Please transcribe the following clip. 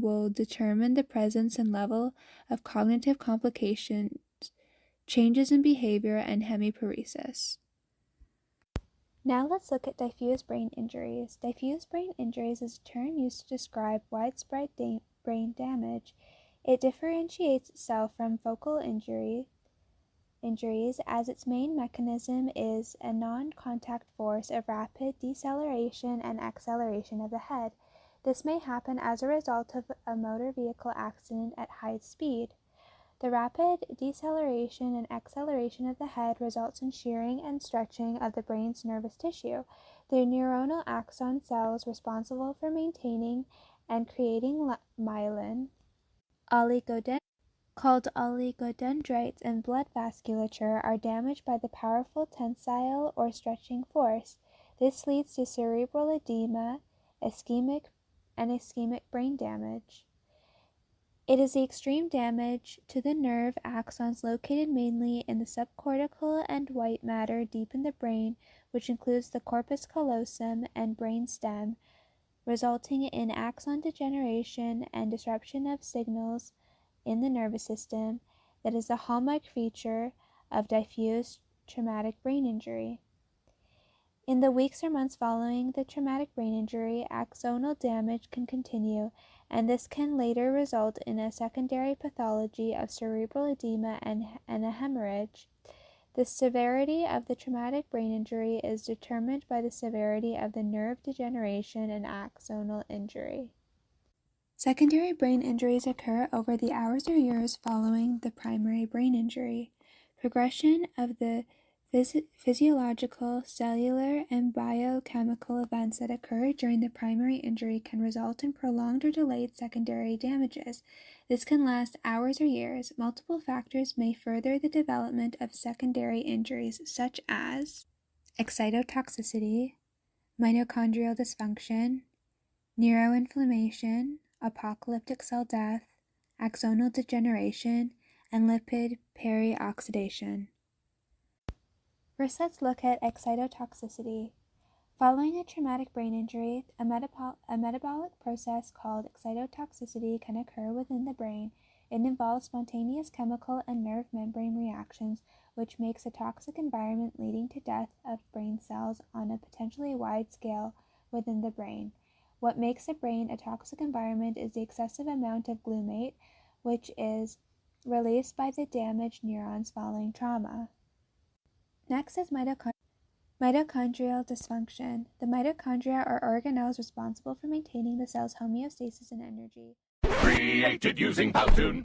will determine the presence and level of cognitive complications, changes in behavior, and hemiparesis. Now let's look at diffuse brain injuries. Diffuse brain injuries is a term used to describe widespread brain damage. It differentiates itself from focal injuries as its main mechanism is a non-contact force of rapid deceleration and acceleration of the head. This may happen as a result of a motor vehicle accident at high speed. The rapid deceleration and acceleration of the head results in shearing and stretching of the brain's nervous tissue. The neuronal axon cells responsible for maintaining and creating myelin, called oligodendrites in blood vasculature, are damaged by the powerful tensile or stretching force. This leads to cerebral edema, ischemic brain damage. It is the extreme damage to the nerve axons located mainly in the subcortical and white matter deep in the brain, which includes the corpus callosum and brain stem, resulting in axon degeneration and disruption of signals in the nervous system that is a hallmark feature of diffuse traumatic brain injury. In the weeks or months following the traumatic brain injury, axonal damage can continue, and this can later result in a secondary pathology of cerebral edema and a hemorrhage. The severity of the traumatic brain injury is determined by the severity of the nerve degeneration and axonal injury. Secondary brain injuries occur over the hours or years following the primary brain injury. Progression of the physiological, cellular, and biochemical events that occur during the primary injury can result in prolonged or delayed secondary damages. This can last hours or years. Multiple factors may further the development of secondary injuries, such as excitotoxicity, mitochondrial dysfunction, neuroinflammation, apocalyptic cell death, axonal degeneration, and lipid perioxidation. First, let's look at excitotoxicity. Following a traumatic brain injury, a metabolic process called excitotoxicity can occur within the brain. It involves spontaneous chemical and nerve membrane reactions, which makes a toxic environment leading to death of brain cells on a potentially wide scale within the brain. What makes a brain a toxic environment is the excessive amount of glutamate, which is released by the damaged neurons following trauma. Next is mitochondrial dysfunction. The mitochondria are organelles responsible for maintaining the cell's homeostasis and energy. Created using Powtoon.